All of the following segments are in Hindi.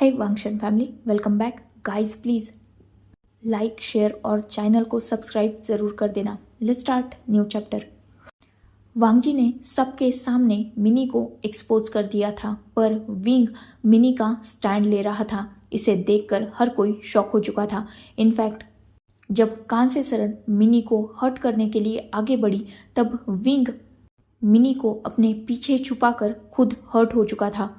Hey Wangshan family, welcome back. Guys, please like share और चैनल को सब्सक्राइब ज़रूर कर देना. Let's start new chapter. वांगजी ने सबके सामने मिनी को एक्सपोज कर दिया था, पर विंग मिनी का स्टैंड ले रहा था. इसे देखकर हर कोई शॉक हो चुका था. इनफैक्ट जब कांसे सरन मिनी को हर्ट करने के लिए आगे बढ़ी, तब विंग मिनी को अपने पीछे छुपाकर खुद हर्ट हो चुका था.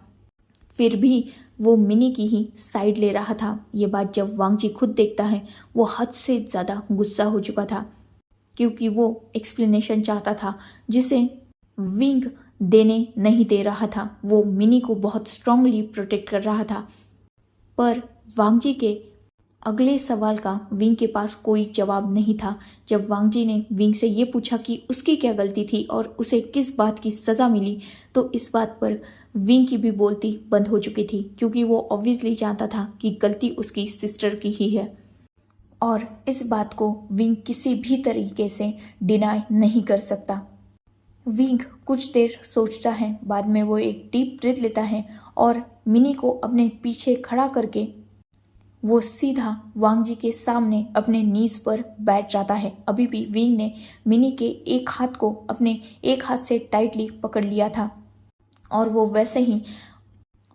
फिर भी वो मिनी की ही साइड ले रहा था. ये बात जब वांगजी खुद देखता है, वो हद से ज़्यादा गुस्सा हो चुका था, क्योंकि वो एक्सप्लेनेशन चाहता था जिसे विंग देने नहीं दे रहा था. वो मिनी को बहुत स्ट्रांगली प्रोटेक्ट कर रहा था, पर वांगजी के अगले सवाल का विंग के पास कोई जवाब नहीं था. जब वांगजी ने विंग से ये पूछा कि उसकी क्या गलती थी और उसे किस बात की सज़ा मिली, तो इस बात पर विंग की भी बोलती बंद हो चुकी थी, क्योंकि वो ऑब्वियसली जानता था कि गलती उसकी सिस्टर की ही है, और इस बात को विंग किसी भी तरीके से डिनाई नहीं कर सकता. विंग कुछ देर सोचता है, बाद में वो एक डीप ब्रीथ लेता है और मिनी को अपने पीछे खड़ा करके वो सीधा वांगजी के सामने अपने नीज पर बैठ जाता है. अभी भी विंग ने मिनी के एक हाथ को अपने एक हाथ से टाइटली पकड़ लिया था, और वो वैसे ही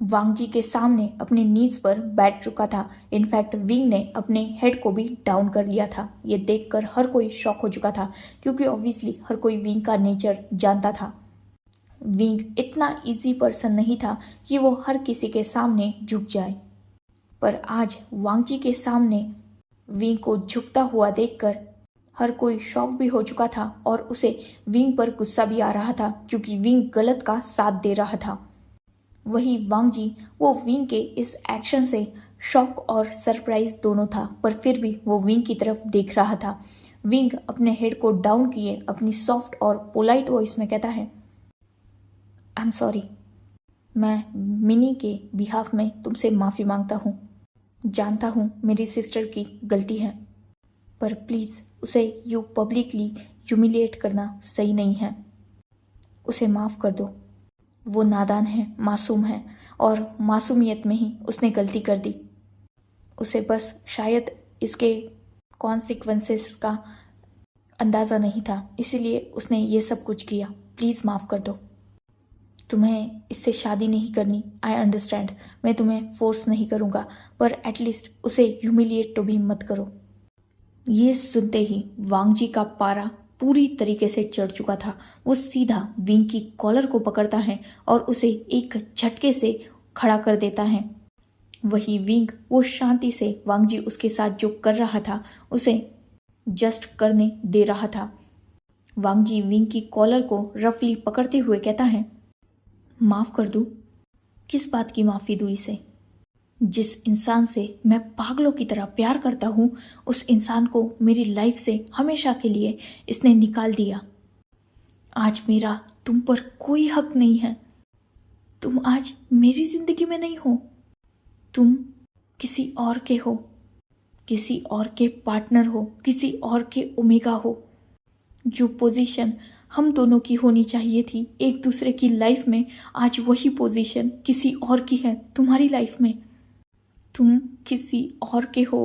वांगजी के सामने अपने नीज पर बैठ चुका था. इनफैक्ट विंग ने अपने हेड को भी डाउन कर लिया था. ये देखकर हर कोई शॉक हो चुका था, क्योंकि ऑब्वियसली हर कोई विंग का नेचर जानता था. विंग इतना इजी पर्सन नहीं था कि वो हर किसी के सामने झुक जाए, पर आज वांगजी के सामने विंग को झुकता हुआ देखकर हर कोई शॉक भी हो चुका था, और उसे विंग पर गुस्सा भी आ रहा था, क्योंकि विंग गलत का साथ दे रहा था. वही वांगजी वो विंग के इस एक्शन से शॉक और सरप्राइज दोनों था, पर फिर भी वो विंग की तरफ देख रहा था. विंग अपने हेड को डाउन किए अपनी सॉफ्ट और पोलाइट वॉइस में कहता है, आई एम सॉरी. मैं मिनी के बिहाफ में तुमसे माफ़ी मांगता हूँ. जानता हूँ मेरी सिस्टर की गलती है, पर प्लीज़ उसे यूँ पब्लिकली ह्यूमिलिएट करना सही नहीं है. उसे माफ़ कर दो. वो नादान है, मासूम है, और मासूमियत में ही उसने गलती कर दी. उसे बस शायद इसके कॉन्सिक्वेंसेस का अंदाज़ा नहीं था, इसीलिए उसने ये सब कुछ किया. प्लीज़ माफ़ कर दो. तुम्हें इससे शादी नहीं करनी, आई अंडरस्टैंड. मैं तुम्हें फोर्स नहीं करूँगा, पर एटलीस्ट उसे ह्यूमिलिएट तो भी मत करो. ये सुनते ही वांगजी का पारा पूरी तरीके से चढ़ चुका था. वो सीधा विंग की कॉलर को पकड़ता है और उसे एक झटके से खड़ा कर देता है. वही विंग वो शांति से वांगजी उसके साथ जो कर रहा था उसे जस्ट करने दे रहा था. वांगजी विंग की कॉलर को रफली पकड़ते हुए कहता है, माफ़ कर दूँ? किस बात की माफ़ी दूँ इसे? जिस इंसान से मैं पागलों की तरह प्यार करता हूँ, उस इंसान को मेरी लाइफ से हमेशा के लिए इसने निकाल दिया. आज मेरा तुम पर कोई हक नहीं है. तुम आज मेरी ज़िंदगी में नहीं हो. तुम किसी और के हो, किसी और के पार्टनर हो, किसी और के ओमेगा हो. जो पोजीशन हम दोनों की होनी चाहिए थी एक दूसरे की लाइफ में, आज वही पोजीशन किसी और की है तुम्हारी लाइफ में. तुम किसी और के हो.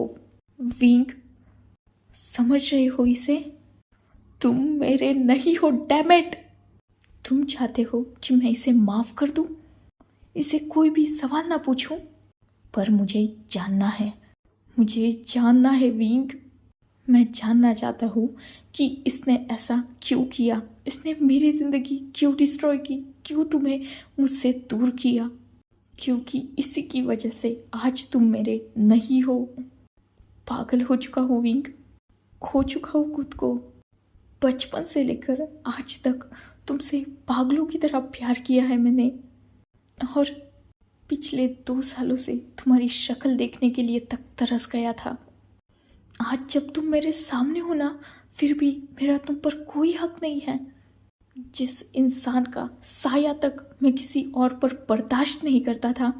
विंग, समझ रहे हो इसे? तुम मेरे नहीं हो. Damn it. तुम चाहते हो कि मैं इसे माफ़ कर दूं, इसे कोई भी सवाल ना पूछूं, पर मुझे जानना है. मुझे जानना है विंग. मैं जानना चाहता हूँ कि इसने ऐसा क्यों किया. इसने मेरी ज़िंदगी क्यों डिस्ट्रॉय की, क्यों तुम्हें मुझसे दूर किया, क्योंकि इसी की वजह से आज तुम मेरे नहीं हो. पागल हो चुका हूँ विंग. खो चुका हूँ खुद को. बचपन से लेकर आज तक तुमसे पागलों की तरह प्यार किया है मैंने, और पिछले 2 सालों से तुम्हारी शक्ल देखने के लिए तक तरस गया था. आज जब तुम मेरे सामने हो ना, फिर भी मेरा तुम पर कोई हक नहीं है. जिस इंसान का साया तक मैं किसी और पर बर्दाश्त नहीं करता था,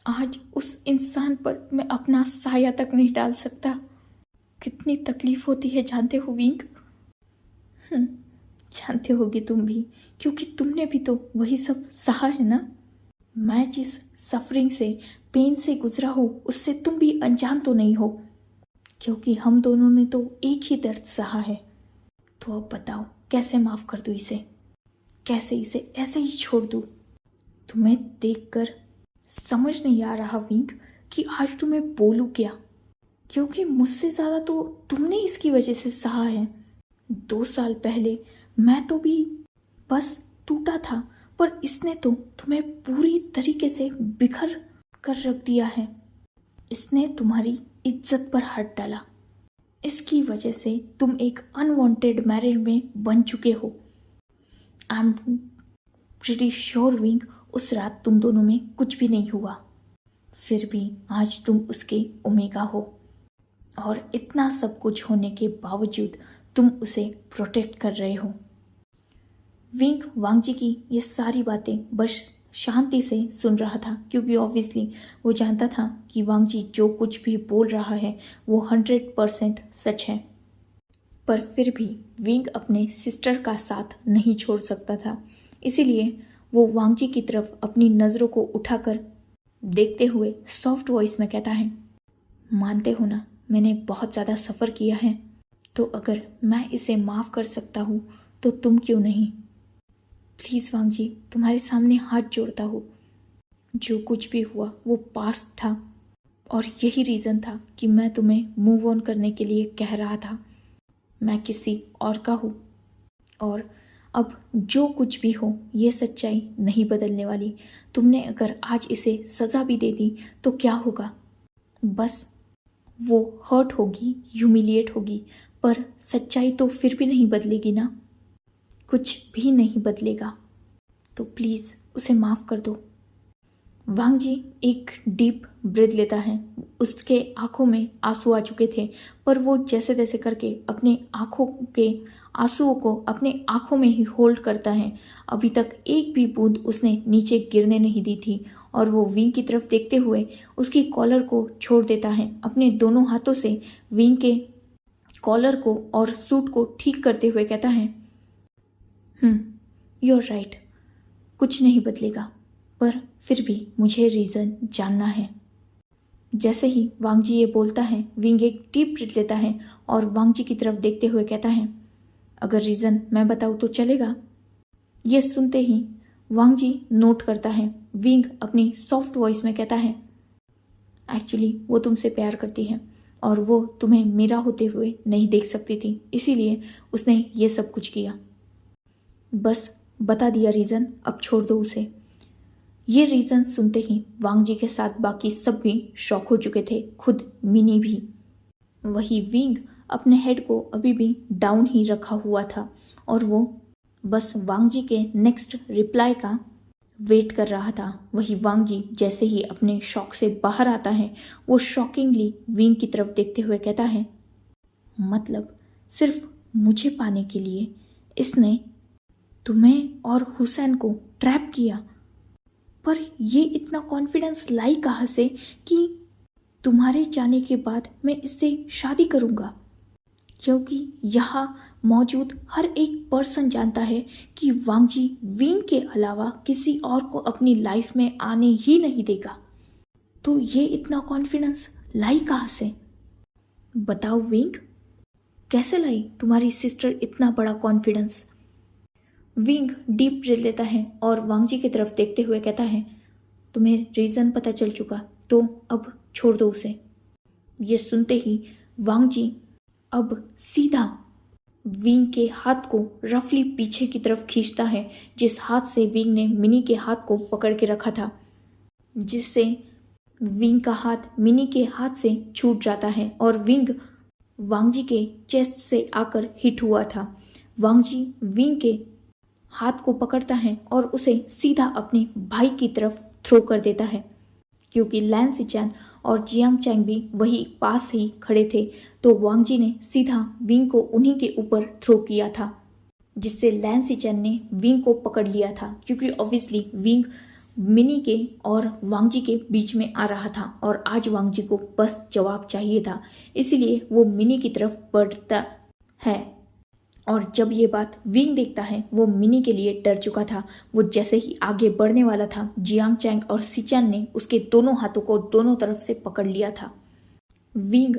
आज उस इंसान पर मैं अपना साया तक नहीं डाल सकता. कितनी तकलीफ होती है जानते हो विंग? जानते होगे तुम भी, क्योंकि तुमने भी तो वही सब सहा है ना. मैं जिस सफरिंग से, पेन से गुजरा हूँ उससे तुम भी अनजान तो नहीं हो, क्योंकि हम दोनों ने तो एक ही दर्द सहा है। तो अब बताओ कैसे माफ़ कर दूँ इसे, कैसे इसे ऐसे ही छोड़ दूँ? तुम्हें देखकर समझ नहीं आ रहा विंग कि आज तुम्हें बोलूँ क्या, क्योंकि मुझसे ज़्यादा तो तुमने इसकी वजह से सहा है। 2 साल पहले मैं तो भी बस टूटा था, पर इसने तो तुम्हें पूरी तरीके से बिखर कर रख दिया है। इसने तुम्हारी इज्जत पर हाथ डाला। इसकी वजह से तुम एक अनवांटेड मैरिज में बन चुके हो। I am pretty sure wing, उस रात तुम दोनों में कुछ भी नहीं हुआ, फिर भी आज तुम उसके ओमेगा हो, और इतना सब कुछ होने के बावजूद तुम उसे प्रोटेक्ट कर रहे हो। विंग वांग जी की ये सारी बातें बस शांति से सुन रहा था, क्योंकि ऑब्वियसली वो जानता था कि वांग जी जो कुछ भी बोल रहा है वो 100% सच है। पर फिर भी विंग अपने सिस्टर का साथ नहीं छोड़ सकता था, इसीलिए वो वांग जी की तरफ अपनी नज़रों को उठाकर देखते हुए सॉफ्ट वॉइस में कहता है, मानते हो ना, मैंने बहुत ज़्यादा सफ़र किया है, तो अगर मैं इसे माफ़ कर सकता हूँ तो तुम क्यों नहीं? प्लीज़ वांग जी, तुम्हारे सामने हाथ जोड़ता हूँ। जो कुछ भी हुआ वो पास्ट था, और यही रीज़न था कि मैं तुम्हें मूव ऑन करने के लिए कह रहा था। मैं किसी और का हूँ, और अब जो कुछ भी हो ये सच्चाई नहीं बदलने वाली। तुमने अगर आज इसे सज़ा भी दे दी तो क्या होगा? बस वो हर्ट होगी, ह्यूमिलिएट होगी, पर सच्चाई तो फिर भी नहीं बदलेगी ना। कुछ भी नहीं बदलेगा। तो प्लीज़ उसे माफ़ कर दो। वांग जी एक डीप ब्रेथ लेता है। उसके आंखों में आंसू आ चुके थे, पर वो जैसे तैसे करके अपने आंखों के आंसुओं को अपने आंखों में ही होल्ड करता है। अभी तक एक भी बूंद उसने नीचे गिरने नहीं दी थी, और वो विंग की तरफ देखते हुए उसकी कॉलर को छोड़ देता है। अपने दोनों हाथों से विंग के कॉलर को और सूट को ठीक करते हुए कहता है, यू आर राइट, कुछ नहीं बदलेगा, पर फिर भी मुझे रीज़न जानना है। जैसे ही वांग जी ये बोलता है, विंग एक डीप ब्रीथ लेता है और वांग जी की तरफ देखते हुए कहता है, अगर रीज़न मैं बताऊँ तो चलेगा? ये सुनते ही वांग जी नोट करता है। विंग अपनी सॉफ्ट वॉइस में कहता है, एक्चुअली वो तुमसे प्यार करती है, और वो तुम्हें मेरा होते हुए नहीं देख सकती थी, इसीलिए उसने ये सब कुछ किया। बस बता दिया रीज़न, अब छोड़ दो उसे। ये रीज़न सुनते ही वांग जी के साथ बाकी सब भी शॉक हो चुके थे, खुद मिनी भी। वही विंग अपने हेड को अभी भी डाउन ही रखा हुआ था, और वो बस वांग जी के नेक्स्ट रिप्लाई का वेट कर रहा था। वही वांग जी जैसे ही अपने शॉक से बाहर आता है, वो शॉकिंगली विंग की तरफ देखते हुए कहता है, मतलब सिर्फ मुझे पाने के लिए इसने तुम्हें और हुसैन को ट्रैप किया? पर ये इतना कॉन्फिडेंस लाई कहाँ से कि तुम्हारे जाने के बाद मैं इससे शादी करूँगा? क्योंकि यहाँ मौजूद हर एक पर्सन जानता है कि वांग जी विंग के अलावा किसी और को अपनी लाइफ में आने ही नहीं देगा। तो ये इतना कॉन्फिडेंस लाई कहाँ से? बताओ विंग, कैसे लाई तुम्हारी सिस्टर इतना बड़ा कॉन्फिडेंस? विंग डीप ब्रीथ लेता है और वांग जी की तरफ देखते हुए कहता है, तुम्हें रीज़न पता चल चुका, तो अब छोड़ दो उसे। ये सुनते ही वांग जी अब सीधा विंग के हाथ को रफली पीछे की तरफ खींचता है, जिस हाथ से विंग ने मिनी के हाथ को पकड़ के रखा था, जिससे विंग का हाथ मिनी के हाथ से छूट जाता है और विंग वांग जी के चेस्ट से आकर हिट हुआ था। वांग जी विंग के हाथ को पकड़ता है और उसे सीधा अपने भाई की तरफ थ्रो कर देता है। क्योंकि लैन सिचैन और जियांग चैंग भी वही पास ही खड़े थे, तो वांग जी ने सीधा विंग को उन्हीं के ऊपर थ्रो किया था, जिससे लैन सिचैन ने विंग को पकड़ लिया था। क्योंकि ऑब्वियसली विंग मिनी के और वांग जी के बीच में आ रहा था, और आज वांग जी को बस जवाब चाहिए था, इसीलिए वो मिनी की तरफ बढ़ता है और जब ये बात विंग देखता है, वो मिनी के लिए डर चुका था। वो जैसे ही आगे बढ़ने वाला था, जियांग चैंग और सिचैन ने उसके दोनों हाथों को दोनों तरफ से पकड़ लिया था। विंग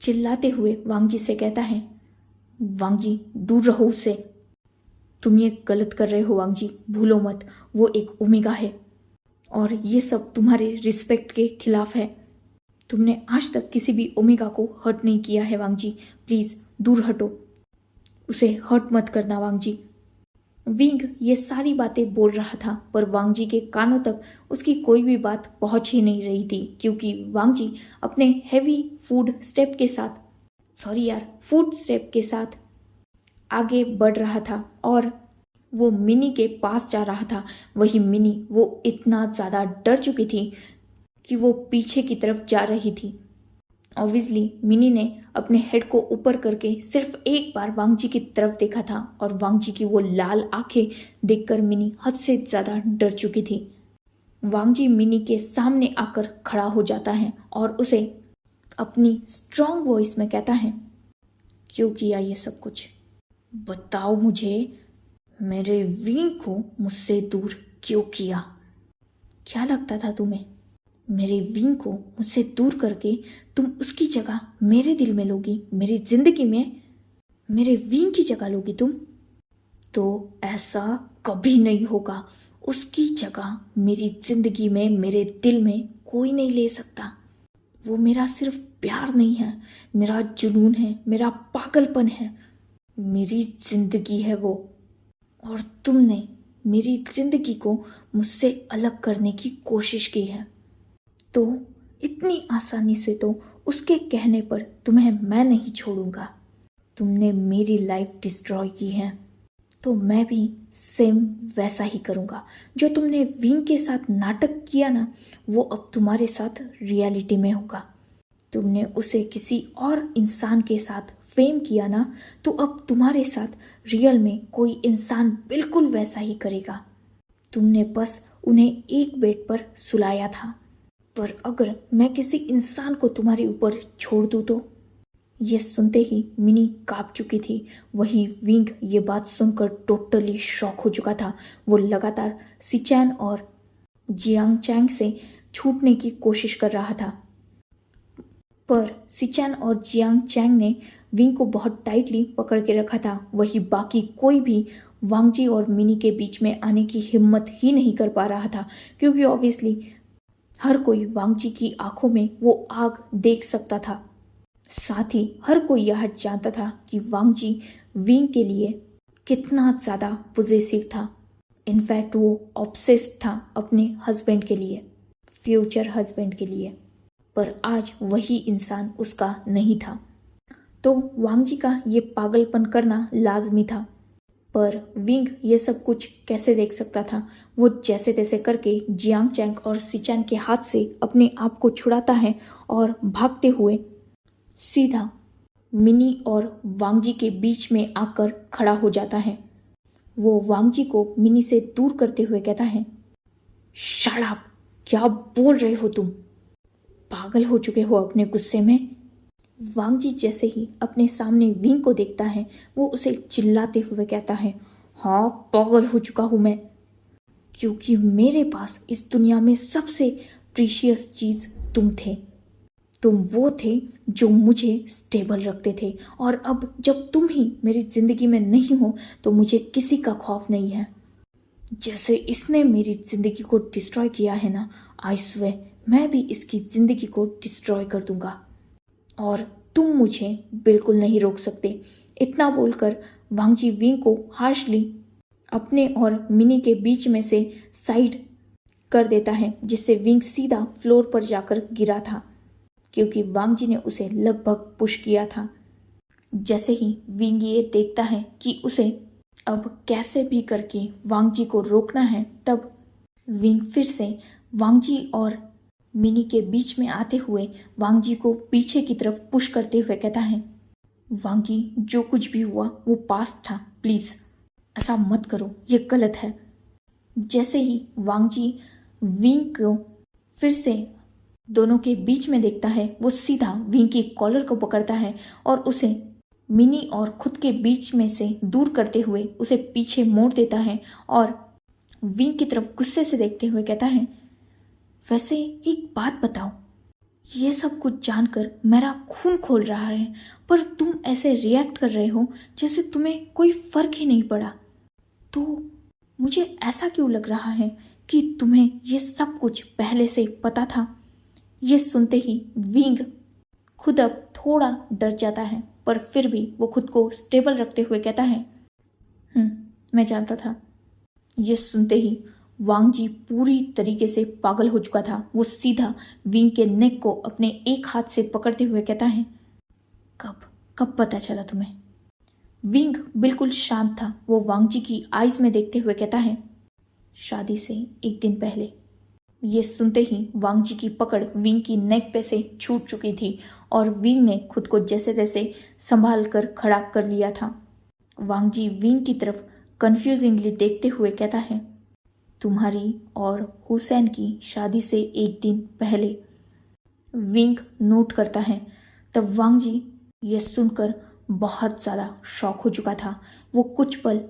चिल्लाते हुए वांग जी से कहता है, वांग जी दूर रहो उससे। तुम ये गलत कर रहे हो वांग जी, भूलो मत, वो एक ओमेगा है और ये सब तुम्हारे रिस्पेक्ट के खिलाफ है। तुमने आज तक किसी भी ओमेगा को हर्ट नहीं किया है वांग जी, प्लीज दूर हटो, उसे हर्ट मत करना वांग जी। विंग ये सारी बातें बोल रहा था, पर वांग जी के कानों तक उसकी कोई भी बात पहुंच ही नहीं रही थी, क्योंकि वांग जी अपने हैवी फूड स्टेप के साथ आगे बढ़ रहा था और वो मिनी के पास जा रहा था। वही मिनी, वो इतना ज़्यादा डर चुकी थी कि वो पीछे की तरफ जा रही थी। ऑब्वियसली मिनी ने अपने हेड को ऊपर करके सिर्फ एक बार वांग जी की तरफ देखा था और वांग जी की वो लाल आंखें देखकर मिनी हद से ज़्यादा डर चुकी थी। वांग जी मिनी के सामने आकर खड़ा हो जाता है और उसे अपनी स्ट्रॉन्ग वॉइस में कहता है, क्यों किया ये सब कुछ? बताओ मुझे, मेरे विंग को मुझसे दूर क्यों किया? क्या लगता था तुम्हें, मेरे विंग को मुझसे दूर करके तुम उसकी जगह मेरे दिल में लोगी, मेरी जिंदगी में मेरे विंग की जगह लोगी तुम? तो ऐसा कभी नहीं होगा। उसकी जगह मेरी जिंदगी में, मेरे दिल में कोई नहीं ले सकता। वो मेरा सिर्फ प्यार नहीं है, मेरा जुनून है, मेरा पागलपन है, मेरी जिंदगी है वो। और तुमने मेरी जिंदगी को मुझसे अलग करने की कोशिश की है, तो इतनी आसानी से तो उसके कहने पर तुम्हें मैं नहीं छोड़ूंगा। तुमने मेरी लाइफ डिस्ट्रॉय की है, तो मैं भी सेम वैसा ही करूंगा। जो तुमने विंग के साथ नाटक किया ना, वो अब तुम्हारे साथ रियलिटी में होगा। तुमने उसे किसी और इंसान के साथ फेम किया ना, तो अब तुम्हारे साथ रियल में कोई इंसान बिल्कुल वैसा ही करेगा। तुमने बस उन्हें एक बेड पर सुलाया था, पर अगर मैं किसी इंसान को तुम्हारे ऊपर छोड़ दूँ तो? ये सुनते ही मिनी कांप चुकी थी। वही विंग ये बात सुनकर टोटली शॉक हो चुका था। वो लगातार सिचैन और जियांग चैंग से छूटने की कोशिश कर रहा था, पर सिचैन और जियांग चैंग ने विंग को बहुत टाइटली पकड़ के रखा था। वही बाकी कोई भी वांग जी और मिनी के बीच में आने की हिम्मत ही नहीं कर पा रहा था, क्योंकि ऑब्वियसली हर कोई वांग जी की आंखों में वो आग देख सकता था। साथ ही हर कोई यह जानता था कि वांग जी विंग के लिए कितना ज़्यादा पॉजेसिव था। इनफैक्ट वो ऑब्सेस्ड था अपने हस्बैंड के लिए, फ्यूचर हस्बैंड के लिए। पर आज वही इंसान उसका नहीं था, तो वांग जी का ये पागलपन करना लाजमी था। पर विंग ये सब कुछ कैसे देख सकता था? वो जैसे तैसे करके जियांग चैंग और सिचैन के हाथ से अपने आप को छुड़ाता है और भागते हुए सीधा मिनी और वांग जी के बीच में आकर खड़ा हो जाता है। वो वांग जी को मिनी से दूर करते हुए कहता है, शट अप, क्या बोल रहे हो तुम? पागल हो चुके हो अपने गुस्से में? वांग जी जैसे ही अपने सामने विंग को देखता है, वो उसे चिल्लाते हुए कहता है, हाँ पागल हो चुका हूँ मैं, क्योंकि मेरे पास इस दुनिया में सबसे प्रीशियस चीज़ तुम थे। तुम वो थे जो मुझे स्टेबल रखते थे, और अब जब तुम ही मेरी ज़िंदगी में नहीं हो तो मुझे किसी का खौफ नहीं है। जैसे इसने मेरी ज़िंदगी को डिस्ट्रॉय किया है ना, आई स्वेयर मैं भी इसकी ज़िंदगी को डिस्ट्रॉय कर दूंगा और तुम मुझे बिल्कुल नहीं रोक सकते। इतना बोलकर वांग जी विंग को हार्शली अपने और मिनी के बीच में से साइड कर देता है, जिससे विंग सीधा फ्लोर पर जाकर गिरा था, क्योंकि वांग जी ने उसे लगभग पुश किया था। जैसे ही विंग ये देखता है कि उसे अब कैसे भी करके वांग जी को रोकना है, तब विंग फिर से वांग जी और मिनी के बीच में आते हुए वांग जी को पीछे की तरफ पुश करते हुए कहता है, वांग जी जो कुछ भी हुआ वो पास्ट था, प्लीज़ ऐसा मत करो, ये गलत है। जैसे ही वांग जी विंग को फिर से दोनों के बीच में देखता है, वो सीधा विंग की कॉलर को पकड़ता है और उसे मिनी और खुद के बीच में से दूर करते हुए उसे पीछे मोड़ देता है और विंग की तरफ गुस्से से देखते हुए कहता है, वैसे एक बात बताओ, ये सब कुछ जानकर मेरा खून खोल रहा है, पर तुम ऐसे रिएक्ट कर रहे हो जैसे तुम्हें कोई फर्क ही नहीं पड़ा। तो मुझे ऐसा क्यों लग रहा है कि तुम्हें ये सब कुछ पहले से पता था। ये सुनते ही विंग खुद अब थोड़ा डर जाता है, पर फिर भी वो खुद को स्टेबल रखते हुए कहता है, मैं जानता था। ये सुनते ही वांग जी पूरी तरीके से पागल हो चुका था। वो सीधा विंग के नेक को अपने एक हाथ से पकड़ते हुए कहता है, कब पता चला तुम्हें। विंग बिल्कुल शांत था। वो वांग जी की आईज में देखते हुए कहता है, शादी से एक दिन पहले। ये सुनते ही वांग जी की पकड़ विंग की नेक पे से छूट चुकी थी और विंग ने खुद को जैसे तैसे संभाल कर खड़ा कर लिया था। वांग जी विंग की तरफ कंफ्यूजिंगली देखते हुए कहता है, तुम्हारी और हुसैन की शादी से एक दिन पहले। विंग नोट करता है। तब वांग जी ये सुनकर बहुत ज़्यादा शॉक हो चुका था। वो कुछ पल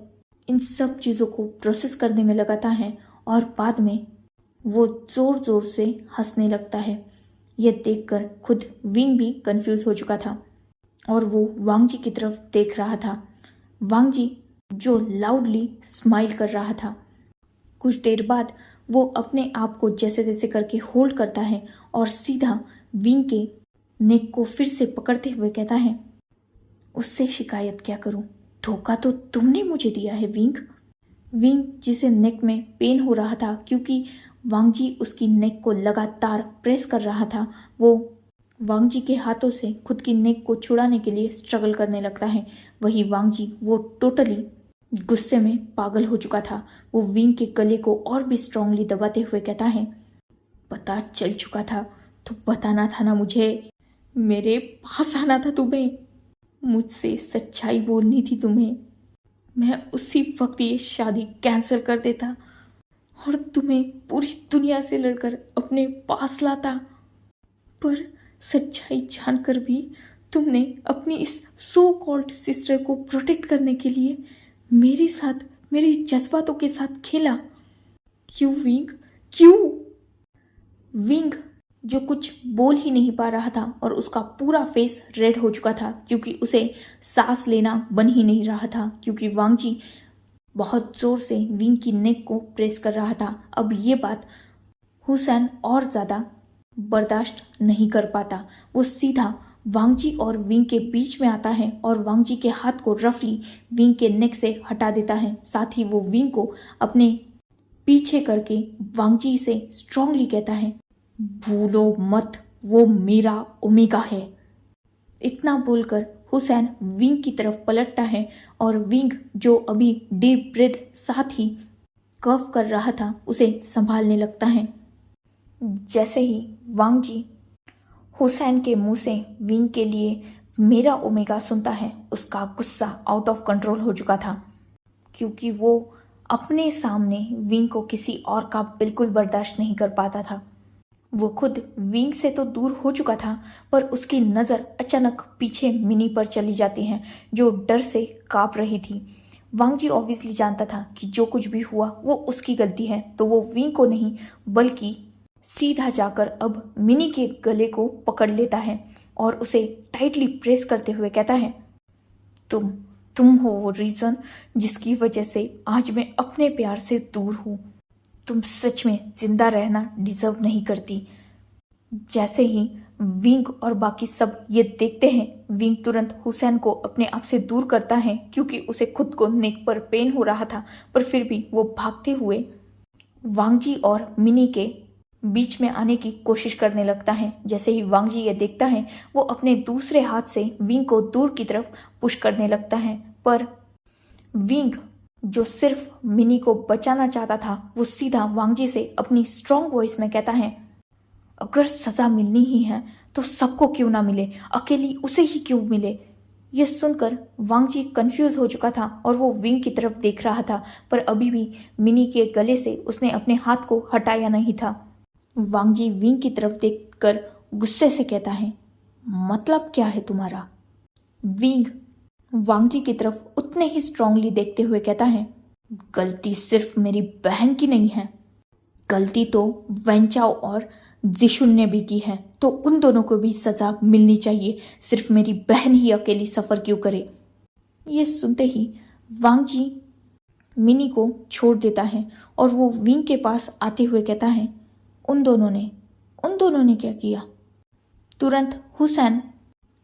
इन सब चीज़ों को प्रोसेस करने में लगाता है और बाद में वो ज़ोर ज़ोर से हंसने लगता है। यह देखकर खुद विंग भी कंफ्यूज हो चुका था और वो वांग जी की तरफ देख रहा था। वांग जी जो लाउडली स्माइल कर रहा था। कुछ देर बाद वो अपने आप को जैसे तैसे करके होल्ड करता है और सीधा विंग के नेक को फिर से पकड़ते हुए कहता है, उससे शिकायत क्या करूं, धोखा तो तुमने मुझे दिया है विंग। विंग जिसे नेक में पेन हो रहा था क्योंकि वांग जी उसकी नेक को लगातार प्रेस कर रहा था, वो वांग जी के हाथों से खुद की नेक को छुड़ाने के लिए स्ट्रगल करने लगता है। वही वांग जी वो टोटली गुस्से में पागल हो चुका था। वो विंग के गले को और भी स्ट्रांगली दबाते हुए कहता है, पता चल चुका था तो बताना था ना मुझे, मेरे पास आना था तुम्हें, मुझसे सच्चाई बोलनी थी तुम्हें। मैं उसी वक्त ये शादी कैंसिल कर देता और तुम्हें पूरी दुनिया से लड़कर अपने पास लाता, पर सच्चाई जानकर भी तुमने अपनी इस सो कॉल्ड सिस्टर को प्रोटेक्ट करने के लिए मेरे साथ, मेरे जज्बातों के साथ खेला। क्यों विंग, क्यों? विंग जो कुछ बोल ही नहीं पा रहा था और उसका पूरा फेस रेड हो चुका था क्योंकि उसे सांस लेना बन ही नहीं रहा था, क्योंकि वांग जी बहुत जोर से विंग की नेक को प्रेस कर रहा था। अब ये बात हुसैन और ज़्यादा बर्दाश्त नहीं कर पाता। वो सीधा वांग जी और विंग के बीच में आता है और वांग जी के हाथ को रफली विंग के नेक से हटा देता है। साथ ही वो विंग को अपने पीछे करके वांग जी से स्ट्रांगली कहता है, भूलो मत, वो मेरा ओमेगा है। इतना बोलकर हुसैन विंग की तरफ पलटता है और विंग जो अभी डीप ब्रीथ साथ ही कफ कर रहा था उसे संभालने लगता है। जैसे ही वांग जी हुसैन के मुंह से विंग के लिए मेरा ओमेगा सुनता है, उसका गुस्सा आउट ऑफ कंट्रोल हो चुका था क्योंकि वो अपने सामने विंग को किसी और का बिल्कुल बर्दाश्त नहीं कर पाता था। वो खुद विंग से तो दूर हो चुका था, पर उसकी नज़र अचानक पीछे मिनी पर चली जाती है जो डर से काँप रही थी। वांग जी ऑब्वियसली जानता था कि जो कुछ भी हुआ वो उसकी गलती है, तो वो विंग को नहीं बल्कि सीधा जाकर अब मिनी के गले को पकड़ लेता है और उसे टाइटली प्रेस करते हुए कहता है, तुम हो वो रीज़न जिसकी वजह से आज मैं अपने प्यार से दूर हूँ। तुम सच में जिंदा रहना डिजर्व नहीं करती। जैसे ही विंग और बाकी सब ये देखते हैं, विंग तुरंत हुसैन को अपने आप से दूर करता है क्योंकि उसे खुद को नेक पर पेन हो रहा था, पर फिर भी वो भागते हुए वांग जी और मिनी के बीच में आने की कोशिश करने लगता है। जैसे ही वांग जी ये देखता है, वो अपने दूसरे हाथ से विंग को दूर की तरफ पुश करने लगता है, पर विंग जो सिर्फ मिनी को बचाना चाहता था वो सीधा वांग जी से अपनी स्ट्रॉन्ग वॉइस में कहता है, अगर सज़ा मिलनी ही है तो सबको क्यों ना मिले, अकेली उसे ही क्यों मिले। ये सुनकर वांग जी कंफ्यूज हो चुका था और वो विंग की तरफ देख रहा था, पर अभी भी मिनी के गले से उसने अपने हाथ को हटाया नहीं था। वांग जी विंग की तरफ देखकर गुस्से से कहता है, मतलब क्या है तुम्हारा? विंग वांग जी की तरफ उतने ही स्ट्रांगली देखते हुए कहता है, गलती सिर्फ मेरी बहन की नहीं है, गलती तो वेंचाओ और जिशुन ने भी की है, तो उन दोनों को भी सजा मिलनी चाहिए, सिर्फ मेरी बहन ही अकेली सफर क्यों करे। ये सुनते ही वांग जी मिनी को छोड़ देता है और वो विंग के पास आते हुए कहता है, उन दोनों ने क्या किया। तुरंत हुसैन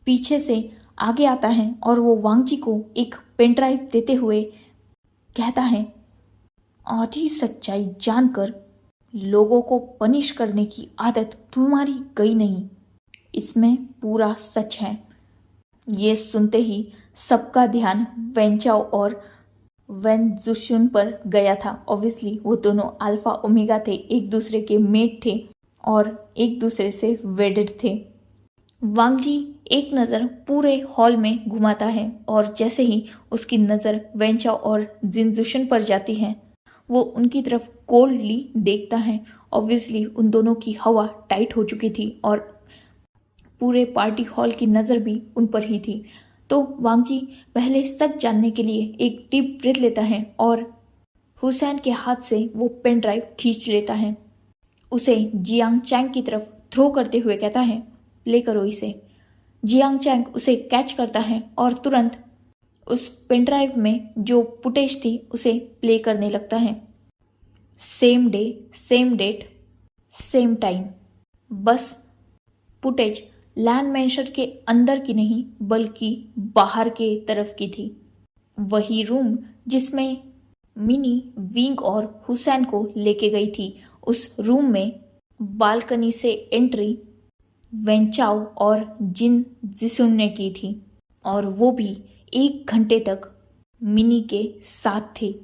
पीछे से आगे आता है और वो वांग जी को एक पेन ड्राइव देते हुए कहता है, आधी सच्चाई जानकर लोगों को पनिश करने की आदत तुम्हारी गई नहीं, इसमें पूरा सच है। ये सुनते ही सबका ध्यान वेंचाओ और वेन जुशुन पर गया था। ऑब्वियसली वो दोनों अल्फा ओमेगा थे, एक दूसरे के मेट थे और एक दूसरे से वेडेड थे। वांग जी एक नज़र पूरे हॉल में घुमाता है और जैसे ही उसकी नज़र वेंचाओ और जिनजुशन पर जाती है, वो उनकी तरफ कोल्डली देखता है। ऑब्वियसली उन दोनों की हवा टाइट हो चुकी थी और पूरे पार्टी हॉल की नज़र भी उन पर ही थी। तो वांग जी पहले सच जानने के लिए एक डीप ब्रेथ लेता है और हुसैन के हाथ से वो पेन ड्राइव खींच लेता है, उसे जियांग चैंग की तरफ थ्रो करते हुए कहता है, प्ले करो इसे। जियांग चैंग उसे कैच करता है और तुरंत उस पेन ड्राइव में जो फुटेज थी उसे प्ले करने लगता है। Same day, same date, same time. बस फुटेज लैंड मैंशन के अंदर की नहीं बल्कि बाहर के तरफ की थी। वही रूम जिसमें मिनी विंग और हुसैन को लेके गई थी, उस रूम में बालकनी से एंट्री वेंचाओ और जिन जिसुन ने की थी और वो भी 1 घंटे तक मिनी के साथ थे।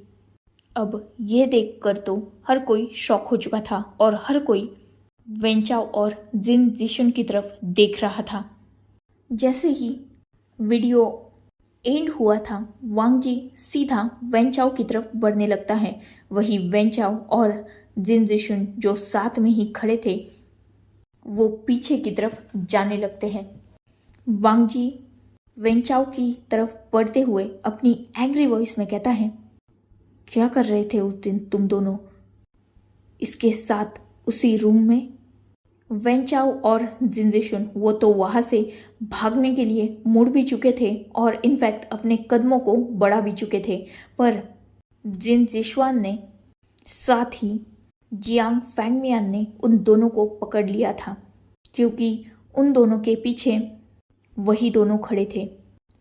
अब ये देखकर तो हर कोई शॉक हो चुका था और हर कोई वेंचाओ और जिन जिशुन की तरफ देख रहा था। जैसे ही वीडियो एंड हुआ था, वांग जी सीधा वेंचाओ की तरफ बढ़ने लगता है। वही वेंचाओ और जिन जिशुन जो साथ में ही खड़े थे, वो पीछे की तरफ जाने लगते हैं। वांग जी वेंचाओ की तरफ बढ़ते हुए अपनी एंग्री वॉइस में कहता है, क्या कर रहे थे उस दिन तुम दोनों इसके साथ उसी रूम में। वेंचाओ और जिनजिशुन वो तो वहां से भागने के लिए मुड़ भी चुके थे और इनफैक्ट अपने कदमों को बढ़ा भी चुके थे, पर जिन जिशवान ने साथ ही जियांग फैंगमियान ने उन दोनों को पकड़ लिया था, क्योंकि उन दोनों के पीछे वही दोनों खड़े थे।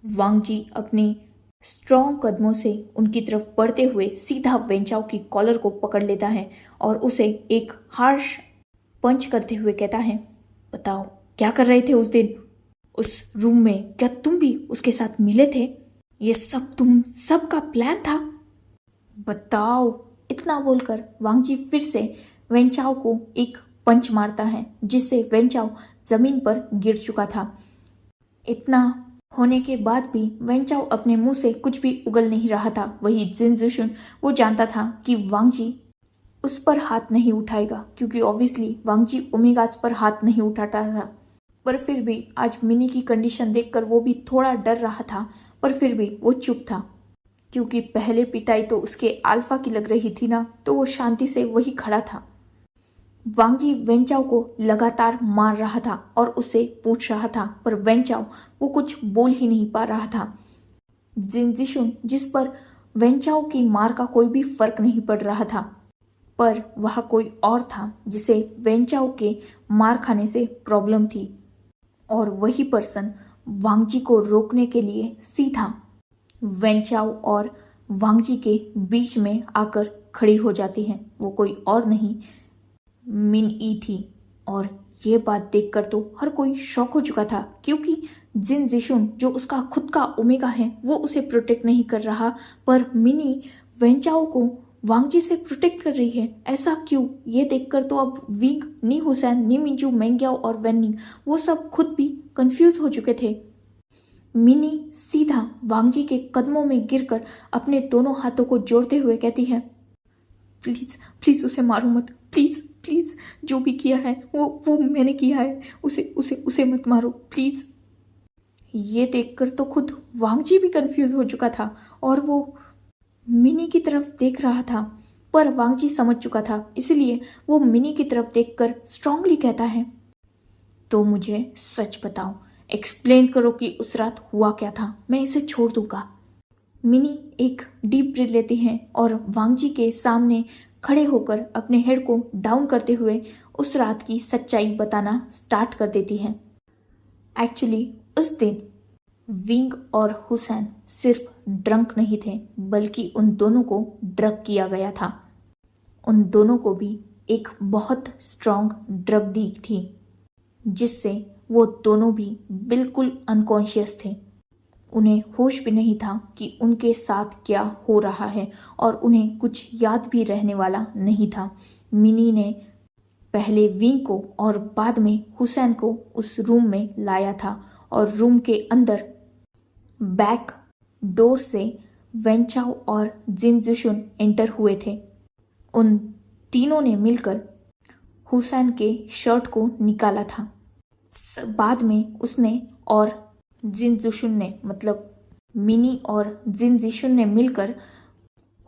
वांग जी अपनी स्ट्रॉन्ग कदमों से उनकी तरफ बढ़ते हुए सीधा वेंचाओ की कॉलर को पकड़ लेता है और उसे एक हार्श पंच करते हुए कहता है, बताओ क्या कर रहे थे उस दिन उस रूम में, क्या तुम भी उसके साथ मिले थे, ये सब तुम सबका प्लान था, बताओ। इतना बोलकर वांग जी फिर से वेंचाओ को एक पंच मारता है जिससे वेंचाओ जमीन पर गिर चुका था। इतना होने के बाद भी वेंचाओ अपने मुंह से कुछ भी उगल नहीं रहा था। वही जिनजुशुन वो जानता था कि वांग जी उस पर हाथ नहीं उठाएगा, क्योंकि ऑब्वियसली वांग जी ओमेगास पर हाथ नहीं उठाता था। पर फिर भी आज मिनी की कंडीशन देखकर वो भी थोड़ा डर रहा था, पर फिर भी वो चुप था, क्योंकि पहले पिटाई तो उसके अल्फा की लग रही थी ना, तो वो शांति से वही खड़ा था। वांग जी वेंचाओ को लगातार मार रहा था और उससे पूछ रहा था, पर वेंचाओ वो कुछ बोल ही नहीं पा रहा था। जिनजिशुन जिस पर वेंचाओ की मार का कोई भी फर्क नहीं पड़ रहा था, पर वह कोई और था जिसे वेंचाओ के मार खाने से प्रॉब्लम थी, और वही पर्सन वांग जी को रोकने के लिए सीधा वेंचाओ और वांग जी के बीच में आकर खड़ी हो जाती है। वो कोई और नहीं मिन ई थी। और ये बात देखकर तो हर कोई शॉक हो चुका था, क्योंकि जिन जिशुन जो उसका खुद का ओमेगा है वो उसे प्रोटेक्ट नहीं कर रहा, पर मिनी वेंचाओ को वांग जी से प्रोटेक्ट कर रही है। ऐसा क्यों? ये देखकर तो अब विंग, नी हुसैन, नी मिंजू, मेंग्याओ और वेनिंग वो सब खुद भी कंफ्यूज हो चुके थे। मिनी सीधा वांग जी के कदमों में गिरकर अपने दोनों हाथों को जोड़ते हुए कहती है, प्लीज प्लीज उसे मारो मत, प्लीज प्लीज, जो भी किया है वो मैंने किया है, उसे उसे उसे मत मारो प्लीज। ये देखकर तो खुद वांगजी भी कंफ्यूज हो चुका था और वो मिनी की तरफ देख रहा था। पर वांगजी समझ चुका था, इसलिए वो मिनी की तरफ देखकर स्ट्रांगली कहता है, तो मुझे सच बताओ, एक्सप्लेन करो कि उस रात हुआ क्या था, मैं इसे छोड़ दूंगा। मिनी एक डीप ब्रीथ लेती हैं और वांगजी के सामने खड़े होकर अपने हेड को डाउन करते हुए उस रात की सच्चाई बताना स्टार्ट कर देती हैं। एक्चुअली उस दिन विंग और हुसैन सिर्फ ड्रंक नहीं थे, बल्कि उन दोनों को ड्रग किया गया था। उन दोनों को भी एक बहुत स्ट्रॉन्ग ड्रग दी थी, जिससे वो दोनों भी बिल्कुल अनकॉन्शियस थे। उन्हें होश भी नहीं था कि उनके साथ क्या हो रहा है और उन्हें कुछ याद भी रहने वाला नहीं था। मिनी ने पहले विंग को और बाद में हुसैन को उस रूम में लाया था और रूम के अंदर बैक डोर से वेंचाओ और जिन जुशुन एंटर हुए थे। उन तीनों ने मिलकर हुसैन के शर्ट को निकाला था। बाद में उसने और जिन जुशुन ने, मतलब मिनी और जिन जिशुन ने मिलकर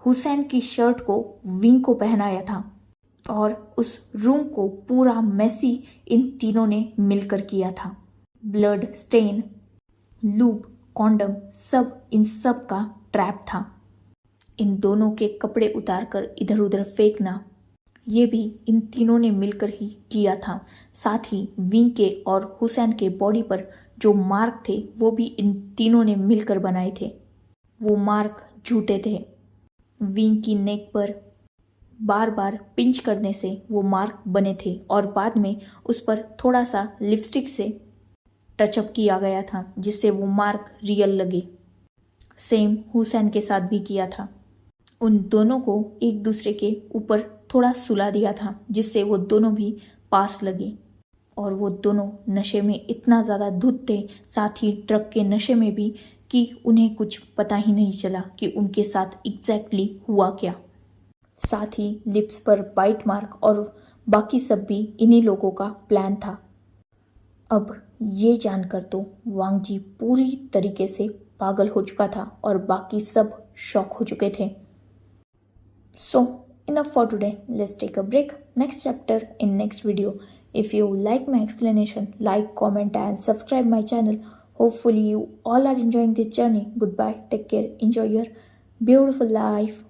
हुसैन की शर्ट को विंग को पहनाया था और उस रूम को पूरा मैसी इन तीनों ने मिलकर किया था। ब्लड स्टेन, लूब, कॉन्डम, सब इन सब का ट्रैप था। इन दोनों के कपड़े उतारकर इधर उधर फेंकना, ये भी इन तीनों ने मिलकर ही किया था। साथ ही विंग के और हुसैन के बॉडी पर जो मार्क थे वो भी इन तीनों ने मिलकर बनाए थे। वो मार्क झूठे थे। विंग की नेक पर बार बार पिंच करने से वो मार्क बने थे और बाद में उस पर थोड़ा सा लिपस्टिक से टचअप किया गया था, जिससे वो मार्क रियल लगे। सेम हुसैन के साथ भी किया था। उन दोनों को एक दूसरे के ऊपर थोड़ा सुला दिया था, जिससे वो दोनों भी पास लगे। और वो दोनों नशे में इतना ज़्यादा धुत थे, साथ ही ड्रग के नशे में भी, कि उन्हें कुछ पता ही नहीं चला कि उनके साथ एग्जैक्टली हुआ क्या। साथ ही लिप्स पर बाइट मार्क और बाकी सब भी इन्हीं लोगों का प्लान था। अब ये जानकर तो वांगजी पूरी तरीके से पागल हो चुका था और बाकी सब शॉक हो चुके थे। So enough for today. Let's take a break. Next chapter in next video. If you like my explanation, like, comment and subscribe my channel. Hopefully you all are enjoying this journey. Goodbye. Take care. Enjoy your beautiful life.